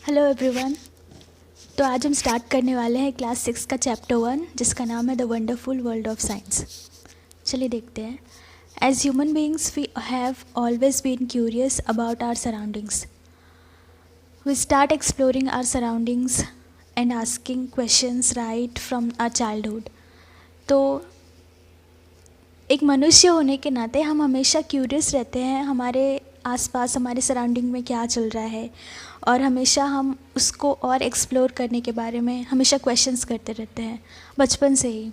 Hello everyone. तो आज हम स्टार्ट करने वाले हैं क्लास 6 का चैप्टर 1 जिसका नाम है the wonderful world of science. चलिए देखते हैं। As human beings we have always been curious about our surroundings. We start exploring our surroundings and asking questions right from our childhood. तो एक मनुष्य होने के नाते हम हमेशा क्यूरियस रहते हैं हमारे आसपास हमारे सराउंडिंग में क्या चल रहा है, और हमेशा हम उसको और एक्सप्लोर करने के बारे में हमेशा क्वेश्चंस करते रहते हैं बचपन से ही।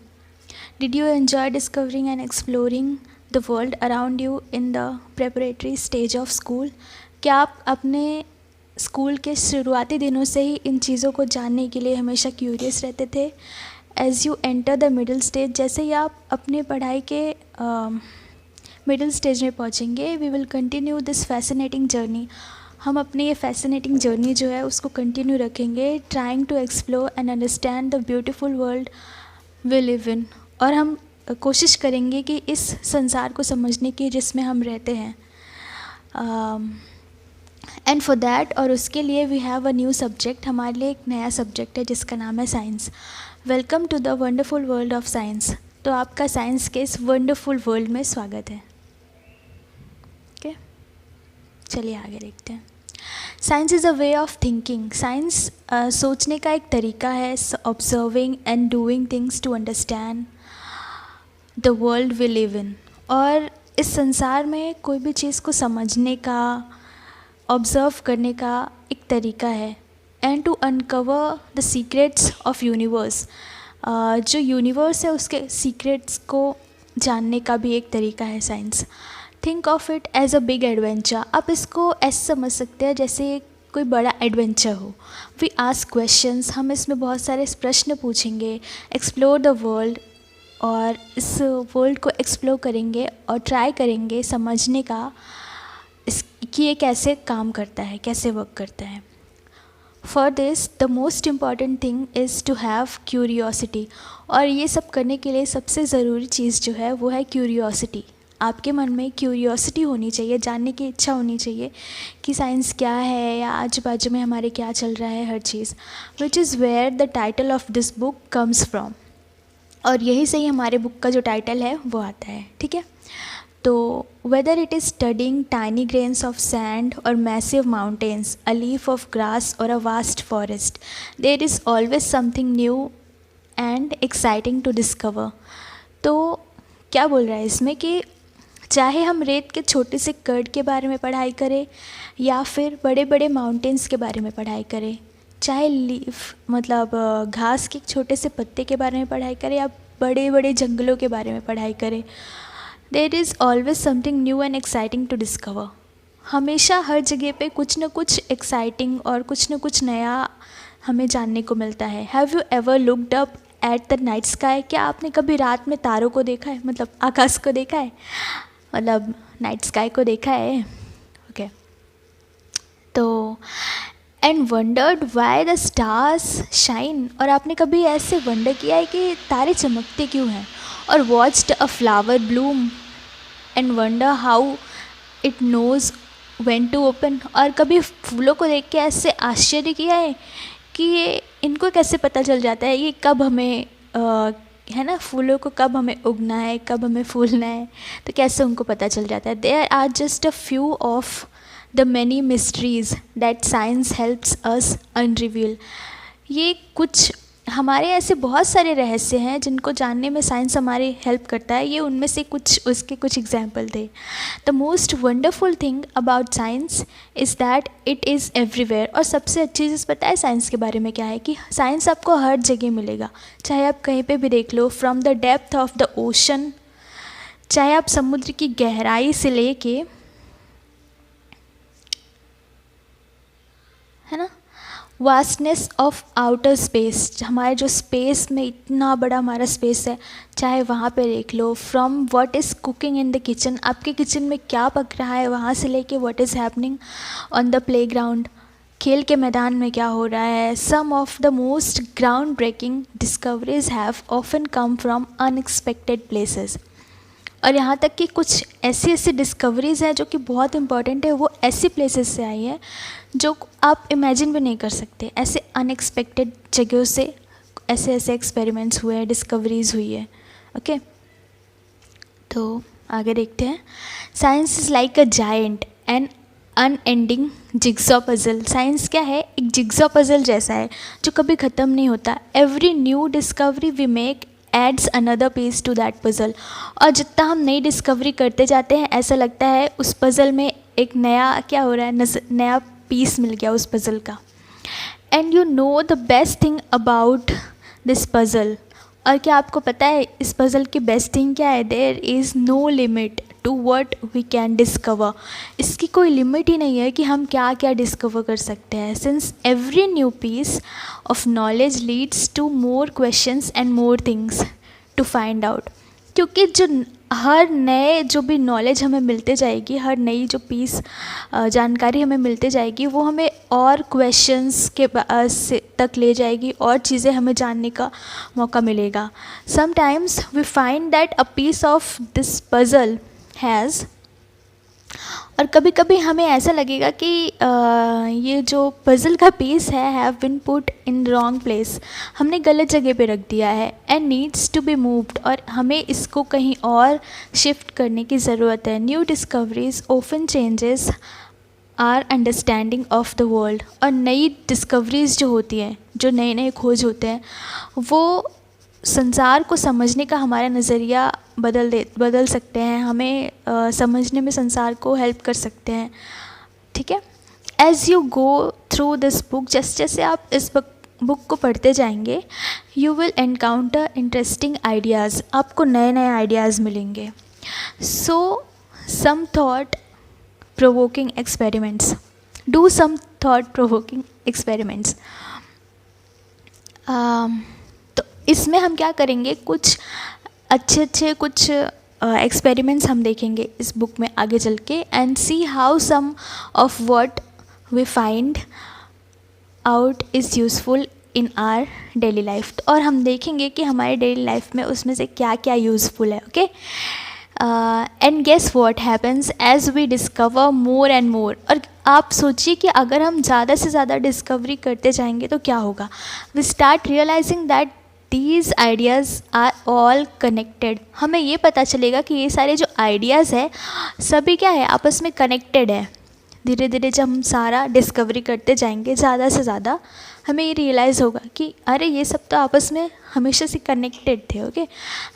Did you enjoy discovering and exploring the world around you in the preparatory stage of school? क्या आप अपने स्कूल के शुरुआती दिनों से ही इन चीज़ों को जानने के लिए हमेशा क्यूरियस रहते थे? As you enter the middle stage, जैसे ही आप अपने पढ़ाई के मिडिल स्टेज में पहुँचेंगे, we will continue this fascinating journey. हम अपनी ये फैसिनेटिंग जर्नी जो है उसको कंटिन्यू रखेंगे, trying to explore and understand the beautiful world we live in. और हम कोशिश करेंगे कि इस संसार को समझने की जिसमें हम रहते हैं। एंड फॉर दैट, और उसके लिए we have a new subject. हमारे लिए एक नया सब्जेक्ट है जिसका नाम है science. Welcome to the wonderful world of science. तो आपका साइंस के इस वंडरफुल वर्ल्ड में स्वागत है। ओके, चलिए आगे देखते हैं। Science is a way of thinking. Science सोचने का एक तरीका है, observing and doing things to understand the world we live in. और इस संसार में कोई भी चीज़ को समझने का, ऑब्ज़र्व करने का एक तरीका है। And to uncover the secrets of universe, जो यूनिवर्स है उसके सीक्रेट्स को जानने का भी एक तरीका है science. Think of it as a big adventure. आप इसको ऐसे समझ सकते हैं जैसे कोई बड़ा एडवेंचर हो। वी आस्क क्वेश्चंस, हम इसमें बहुत सारे प्रश्न पूछेंगे। एक्सप्लोर द वर्ल्ड, और इस वर्ल्ड को एक्सप्लोर करेंगे और ट्राई करेंगे समझने का कि ये कैसे काम करता है, कैसे वर्क करता है। For this the most important thing is to have curiosity. और ये सब करने के लिए सबसे ज़रूरी चीज़ जो है वो है क्यूरियोसिटी। आपके मन में क्यूरियोसिटी होनी चाहिए, जानने की इच्छा होनी चाहिए कि साइंस क्या है या आजू बाजू में हमारे क्या चल रहा है, हर चीज़। Which is where the title of this book comes from. और यही से ही हमारे बुक का जो टाइटल है वो आता है, ठीक है। तो whether it is studying tiny grains of sand और massive mountains, a leaf of grass और a vast forest, there is always something new and exciting to discover. तो क्या बोल रहा है इसमें कि चाहे हम रेत के छोटे से कण के बारे में पढ़ाई करें या फिर बड़े बड़े माउंटेन्स के बारे में पढ़ाई करें, चाहे लीफ मतलब घास के छोटे से पत्ते के बारे में पढ़ाई करें या बड़े बड़े जंगलों के बारे में पढ़ाई करें, there is always something new and exciting to discover. हमेशा हर जगह पे कुछ न कुछ एक्साइटिंग और कुछ न कुछ नया हमें जानने को मिलता है। Have you ever looked up at the night sky? क्या आपने कभी रात में तारों को देखा है, मतलब आकाश को देखा है, मतलब नाइट स्काई को देखा है? ओके। तो and wandered why the stars shine. और आपने कभी ऐसे वंडर किया है कि तारे चमकते क्यों हैं? और watched a flower bloom and wonder how it knows when to open. और कभी फूलों को देख के ऐसे आश्चर्य किया है कि ये इनको कैसे पता चल जाता है ये कब हमें है ना, फूलों को कब हमें उगना है, कब हमें फूलना है, तो कैसे उनको पता चल जाता है। There are just a few of the many mysteries that science helps us unreveal. ये कुछ हमारे ऐसे बहुत सारे रहस्य हैं जिनको जानने में साइंस हमारी हेल्प करता है। ये उनमें से कुछ उसके कुछ एग्जाम्पल थे। The most wonderful thing about science is that it is everywhere. और सबसे अच्छी चीज़ पता है साइंस के बारे में क्या है कि साइंस आपको हर जगह मिलेगा, चाहे आप कहीं पे भी देख लो। From the depth of the ocean, चाहे आप समुद्र की गहराई से लेके, है ना, वास्टनेस ऑफ आउटर स्पेस, हमारे जो स्पेस में इतना बड़ा हमारा स्पेस है, चाहे वहाँ पे देख लो। From what is cooking in the kitchen, आपके किचन में क्या पक रहा है, वहाँ से लेके what is happening on the playground, खेल के मैदान में क्या हो रहा है। Some of the most ground breaking discoveries have often come from unexpected places. और यहाँ तक कि कुछ ऐसी ऐसी डिस्कवरीज़ हैं जो कि बहुत इम्पॉर्टेंट है, वो ऐसी प्लेसेस से आई है जो आप इमेजिन भी नहीं कर सकते। ऐसे अनएक्सपेक्टेड जगहों से ऐसे ऐसे एक्सपेरिमेंट्स हुए हैं, डिस्कवरीज़ हुई है। ओके, तो आगे देखते हैं। Science is like a giant and unending jigsaw puzzle. Science क्या है? एक जिग्सॉ पजल जैसा है जो कभी ख़त्म नहीं होता। Every new discovery we make adds another piece to that puzzle. और जितना हम नई डिस्कवरी करते जाते हैं ऐसा लगता है उस पजल में एक नया क्या हो रहा है, नया पीस मिल गया उस पजल का। And you know the best thing about this puzzle. और क्या आपको पता है इस पजल की बेस्ट थिंग क्या है? There is no limit to what we can discover. इसकी कोई लिमिट ही नहीं है कि हम क्या क्या डिस्कवर कर सकते हैं। Since every new piece of knowledge leads to more questions and more things to find out. क्योंकि जो हर नए जो भी नॉलेज हमें मिलते जाएगी, हर नई जो पीस जानकारी हमें मिलते जाएगी, वो हमें और क्वेश्चंस के से तक ले जाएगी, और चीज़ें हमें जानने का मौका मिलेगा। Sometimes we find that a piece of this puzzle has, और कभी कभी हमें ऐसा लगेगा कि ये जो पज़ल का पीस है have been put in wrong place, हमने गलत जगह पे रख दिया है। And needs to be moved, और हमें इसको कहीं और शिफ्ट करने की ज़रूरत है। New discoveries often changes our understanding of the world. और नई डिस्कवरीज जो होती हैं, जो नए नए खोज होते हैं, वो संसार को समझने का हमारा नज़रिया बदल सकते हैं, हमें समझने में संसार को हेल्प कर सकते हैं। ठीक है, as you go through this book, जैसे आप इस बुक को पढ़ते जाएंगे, you will encounter interesting ideas, आपको नए नए आइडियाज़ मिलेंगे। So some thought provoking experiments, do some thought provoking experiments. तो इसमें हम क्या करेंगे, कुछ अच्छे कुछ एक्सपेरिमेंट्स हम देखेंगे इस बुक में आगे चल के, and see how some of what we find out is useful in our daily life. और हम देखेंगे कि हमारे डेली लाइफ में उसमें से क्या क्या यूज़फुल है। Okay, and guess what happens as we discover more and more. और आप सोचिए कि अगर हम ज़्यादा से ज़्यादा डिस्कवरी करते जाएंगे तो क्या होगा। We start realising that these ideas are all connected. हमें ये पता चलेगा कि ये सारे जो आइडियाज़ है सभी क्या है, आपस में कनेक्टेड है। धीरे धीरे जब हम सारा डिस्कवरी करते जाएंगे ज़्यादा से ज़्यादा, हमें ये रियलाइज़ होगा कि अरे ये सब तो आपस में हमेशा से कनेक्टेड थे। Okay,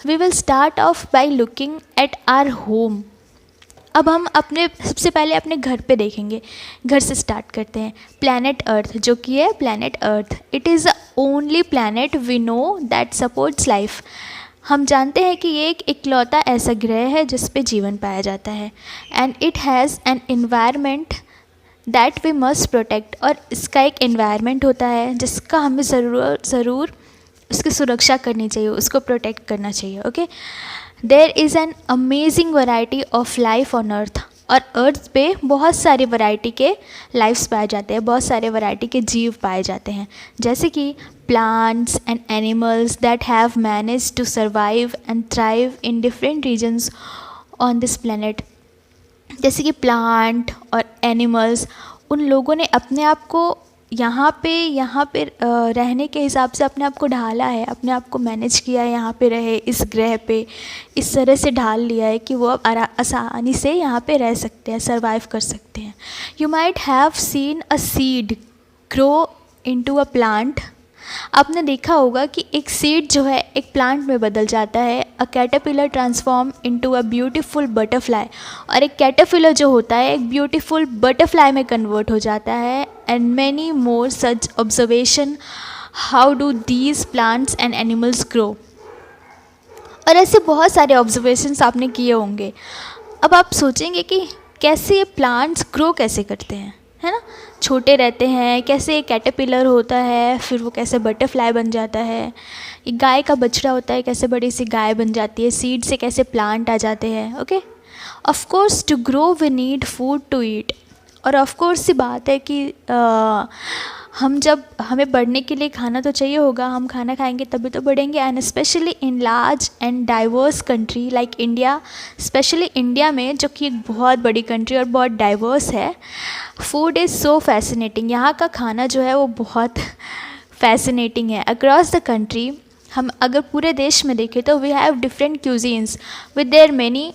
we will start off by looking at our home. अब हम सबसे पहले अपने घर पे देखेंगे। घर से स्टार्ट करते हैं। प्लैनेट अर्थ, जो कि है planet Earth, it is the only planet we know that supports life. हम जानते हैं कि ये एक इकलौता ऐसा ग्रह है जिस पे जीवन पाया जाता है। And it has an environment that we must protect. और इसका एक एनवायरनमेंट होता है जिसका हमें ज़रूर उसकी सुरक्षा करनी चाहिए, उसको प्रोटेक्ट करना चाहिए। Okay, there is an amazing variety of life on Earth. और अर्थ पे बहुत सारी वैरायटी के लाइफ्स पाए जाते हैं, बहुत सारे वैरायटी के जीव पाए जाते हैं, जैसे कि plants and animals that have managed to survive and thrive in different regions on this planet. जैसे कि प्लांट और एनिमल्स, उन लोगों ने अपने आप को यहाँ पे रहने के हिसाब से अपने आप को ढाला है, अपने आप को मैनेज किया है, यहाँ पे रहे, इस ग्रह पे इस तरह से ढाल लिया है कि वो अब आसानी से यहाँ पे रह सकते हैं, सर्वाइव कर सकते हैं। You might have seen a seed grow into a plant. आपने देखा होगा कि एक सीड जो है एक प्लांट में बदल जाता है। A caterpillar transform into a beautiful butterfly. और एक कैटरपिलर जो होता है एक ब्यूटीफुल बटरफ्लाई में कन्वर्ट हो जाता है। And many more such observation how do these plants and animals grow. और ऐसे बहुत सारे ऑब्जर्वेशंस आपने किए होंगे। अब आप सोचेंगे कि कैसे ये प्लांट्स ग्रो कैसे करते हैं, है ना। छोटे रहते हैं, कैसे कैटरपिलर होता है, फिर वो कैसे बटरफ्लाई बन जाता है। एक गाय का बछड़ा होता है, कैसे बड़ी सी गाय बन जाती है। सीड से कैसे प्लांट आ जाते हैं। Okay, of course to grow we need food to eat. और ऑफ कोर्स सी बात है कि हम जब हमें बढ़ने के लिए खाना तो चाहिए होगा, हम खाना खाएंगे तभी तो बढ़ेंगे। And specially in large and diverse country like India, specially India में जो कि एक बहुत बड़ी कंट्री और बहुत डाइवर्स है, फूड इज़ सो फैसिनेटिंग। यहाँ का खाना जो है वो बहुत फैसिनेटिंग है। अक्रॉस द कंट्री, हम अगर पूरे देश में देखें तो we have different cuisines with their many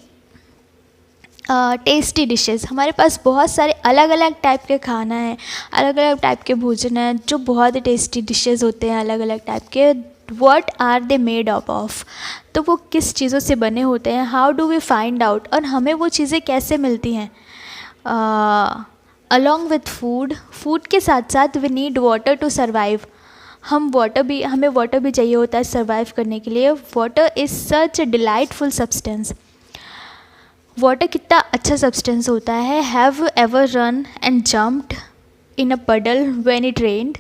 tasty dishes. हमारे पास बहुत सारे अलग अलग टाइप के खाना है, अलग अलग टाइप के भोजन हैं जो बहुत ही टेस्टी डिशेस होते हैं अलग अलग टाइप के। What are they made up of, तो वो किस चीज़ों से बने होते हैं, how do we find out, और हमें वो चीज़ें कैसे मिलती हैं। अलॉन्ग विथ फूड, फूड के साथ साथ we need water to survive. हमें वाटर भी चाहिए होता है सर्वाइव करने के लिए। Water is such a delightful substance. Water कितना अच्छा सब्सटेंस होता है। Have you ever run and jumped in a puddle when it रेन्ड।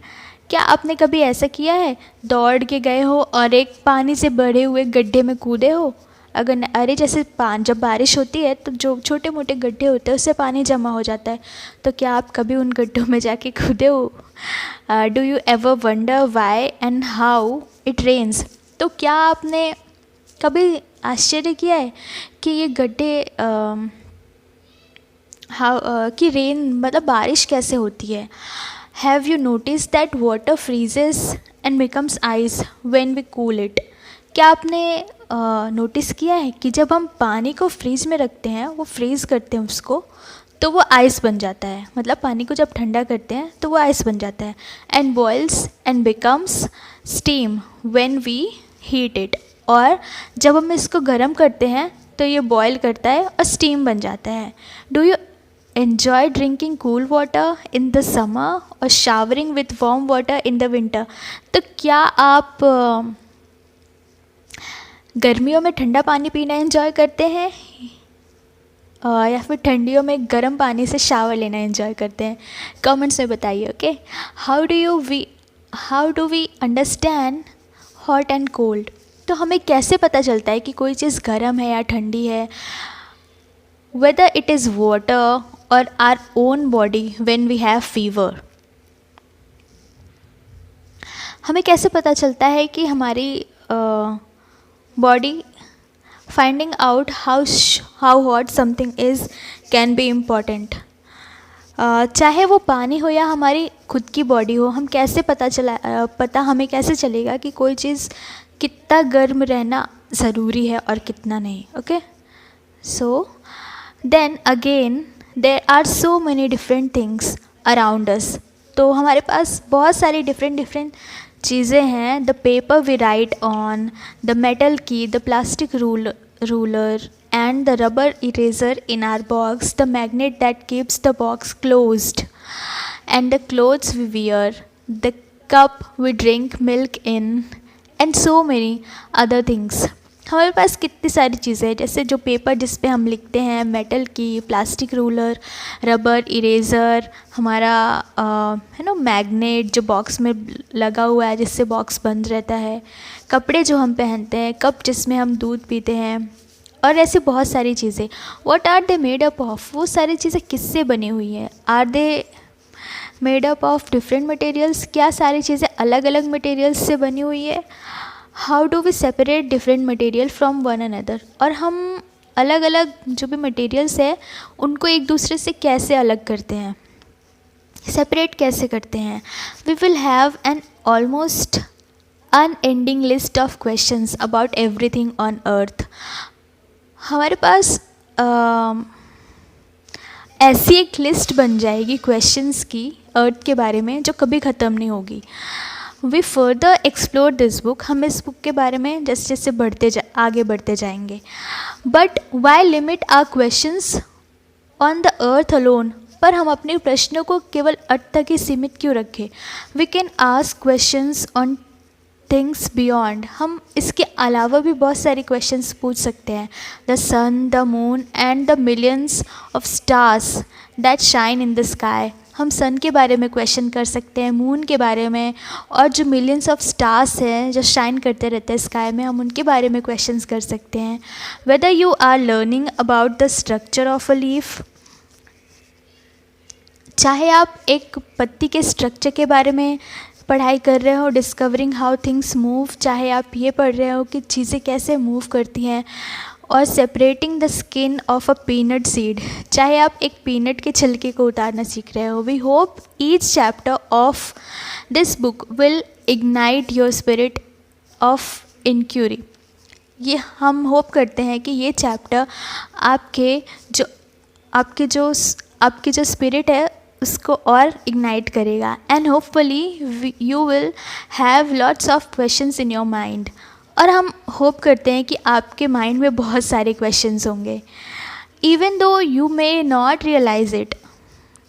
क्या आपने कभी ऐसा किया है, दौड़ के गए हो और एक पानी से भरे हुए गड्ढे में कूदे हो? अरे जैसे जब बारिश होती है तो जो छोटे मोटे गड्ढे होते हैं उससे पानी जमा हो जाता है, तो क्या आप कभी उन गड्ढों में जाके कूदे हो? Do you ever wonder why and how it rains. तो क्या आपने कभी आश्चर्य किया है कि ये गड्ढे कि रेन मतलब बारिश कैसे होती है। Have you notice that water freezes and becomes ice when we cool it. क्या आपने नोटिस किया है कि जब हम पानी को फ्रीज में रखते हैं, वो फ्रीज़ करते हैं उसको, तो वो आइस बन जाता है। मतलब पानी को जब ठंडा करते हैं तो वो आइस बन जाता है। And boils and becomes steam when we heat it. और जब हम इसको गर्म करते हैं तो ये बॉयल करता है और स्टीम बन जाता है। Do you enjoy drinking cool water in the summer और showering with warm water in the winter. तो क्या आप गर्मियों में ठंडा पानी पीना एंजॉय करते हैं या फिर ठंडियों में गर्म पानी से शावर लेना एंजॉय करते हैं? कमेंट्स में बताइए। Okay, how do we understand hot and cold. तो हमें कैसे पता चलता है कि कोई चीज़ गर्म है या ठंडी है? Whether it is water or our own body when we have fever. हमें कैसे पता चलता है कि हमारी body finding out how hot something is can be important. चाहे वो पानी हो या हमारी खुद की बॉडी हो, हम कैसे हमें कैसे चलेगा कि कोई चीज़ कितना गर्म रहना ज़रूरी है और कितना नहीं। Okay, so then again there are so many different things around us. तो हमारे पास बहुत सारी डिफरेंट चीज़ें हैं। The paper we write on, the metal key, the plastic ruler and the rubber eraser in our box, the magnet that keeps the box closed, and the clothes we wear, the cup we drink milk in, and so many other things. हमारे पास कितनी सारी चीज़ें हैं, जैसे जो paper जिस पे हम लिखते हैं, मेटल की, प्लास्टिक रूलर, रबर इरेज़र, हमारा है ना मैग्नेट जो बॉक्स में लगा हुआ है जिससे बॉक्स बंद रहता है, कपड़े जो हम पहनते हैं, कप जिसमें हम दूध पीते हैं, और ऐसी बहुत सारी चीज़ें। What are they made up of, वो सारी चीज़ें किससे बनी हुई हैं? Are they made up of different materials, क्या सारी चीज़ें अलग अलग मटेरियल्स से बनी हुई है? How do we separate different material from one another, और हम अलग अलग जो भी मटेरियल्स है उनको एक दूसरे से कैसे अलग करते हैं, सेपरेट कैसे करते हैं? We will have an almost unending list of questions about everything on Earth. हमारे पास ऐसी एक लिस्ट बन जाएगी क्वेश्चंस की अर्थ के बारे में जो कभी ख़त्म नहीं होगी। We further explore this book, हम इस बुक के बारे में जैसे जैसे आगे बढ़ते जाएंगे। But why limit our questions on the Earth alone, पर हम अपने प्रश्नों को केवल अर्थ तक ही सीमित क्यों रखें? We can ask questions on things beyond, हम इसके अलावा भी बहुत सारे क्वेश्चंस पूछ सकते हैं। The sun, the moon and the millions of stars that shine in the sky, हम सन के बारे में क्वेश्चन कर सकते हैं, मून के बारे में, और जो मिलियंस ऑफ स्टार्स हैं जो शाइन करते रहते हैं स्काई में, हम उनके बारे में क्वेश्चंस कर सकते हैं। Whether you are learning about the structure of a leaf, चाहे आप एक पत्ती के स्ट्रक्चर के बारे में पढ़ाई कर रहे हो, डिस्कवरिंग हाउ थिंग्स मूव, चाहे आप ये पढ़ रहे हो कि चीज़ें कैसे मूव करती हैं, और separating the skin of a peanut seed, चाहे आप एक पीनट के छिलके को उतारना सीख रहे हो। We hope each chapter of this book will ignite your spirit of inquiry. ये हम होप करते हैं कि ये चैप्टर आपके जो स्पिरिट है उसको और इग्नाइट करेगा, and hopefully you will have lots of questions in your mind. और हम होप करते हैं कि आपके माइंड में बहुत सारे क्वेश्चंस होंगे, even though you may not realise it,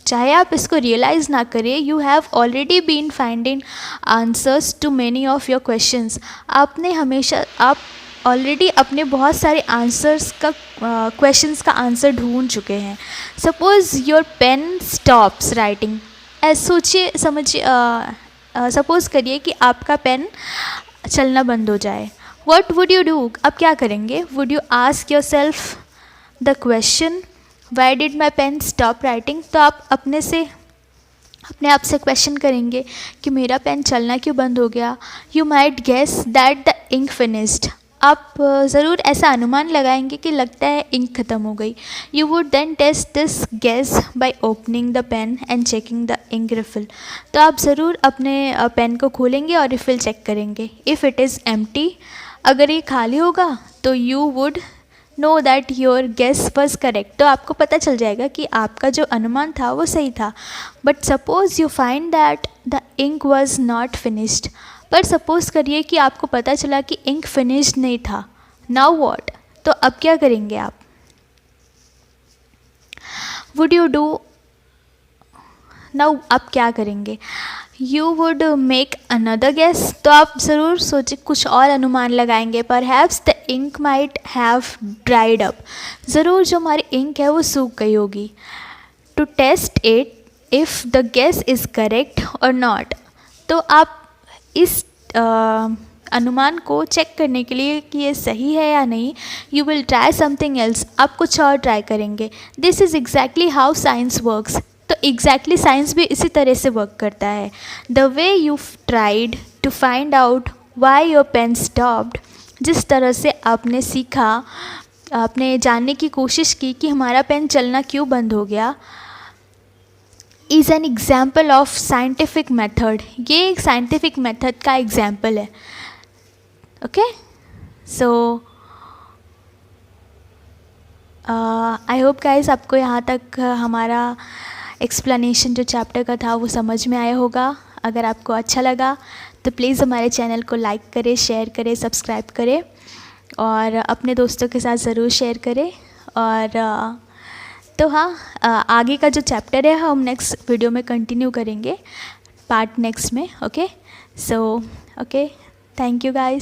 चाहे आप इसको रियलाइज़ ना करें, you have already been finding answers to many of your questions. आप ऑलरेडी अपने बहुत सारे क्वेश्चंस का आंसर ढूंढ चुके हैं। Suppose your pen stops writing, suppose करिए कि आपका पेन चलना बंद हो जाए। What would you do? अब क्या करेंगे? Would you ask yourself the question, why did my pen stop writing? तो आप अपने आप से क्वेश्चन करेंगे कि मेरा पेन चलना क्यों बंद हो गया। You might guess that the ink finished. आप ज़रूर ऐसा अनुमान लगाएंगे कि लगता है इंक ख़त्म हो गई। You would then test this guess by opening the pen and checking the ink refill. तो आप ज़रूर अपने पेन को खोलेंगे और रिफ़िल चेक करेंगे। If it is empty, अगर ये खाली होगा तो you would know that your guess was correct. तो आपको पता चल जाएगा कि आपका जो अनुमान था वो सही था। But suppose you find that the ink was not finished. पर सपोज़ करिए कि आपको पता चला कि इंक फिनिश्ड नहीं था। Now what? तो अब क्या करेंगे आप? Would you do? नाउ आप क्या करेंगे? You would make another guess, तो आप ज़रूर सोचे कुछ और अनुमान लगाएंगे। Perhaps the ink might have dried up, ज़रूर जो हमारी इंक है वो सूख गई होगी। To test it if the guess is correct or not, तो आप इस अनुमान को चेक करने के लिए कि ये सही है या नहीं, you will try something else, आप कुछ और ट्राई करेंगे। This is exactly how science works, तो एग्जैक्टली साइंस भी इसी तरह से वर्क करता है। The way you tried to find out why your pen stopped, जिस तरह से आपने सीखा, आपने जानने की कोशिश की कि हमारा पेन चलना क्यों बंद हो गया, is an example of scientific method, ये एक साइंटिफिक मेथड का एग्जाम्पल है। Okay, so I hope guys आपको यहाँ तक हमारा एक्सप्लेनेशन जो चैप्टर का था वो समझ में आया होगा। अगर आपको अच्छा लगा तो प्लीज़ हमारे चैनल को लाइक करें, शेयर करें, सब्सक्राइब करें और अपने दोस्तों के साथ ज़रूर शेयर करें। और तो हाँ, आगे का जो चैप्टर है हम नेक्स्ट वीडियो में कंटिन्यू करेंगे, पार्ट नेक्स्ट में। Okay, so okay, thank you guys.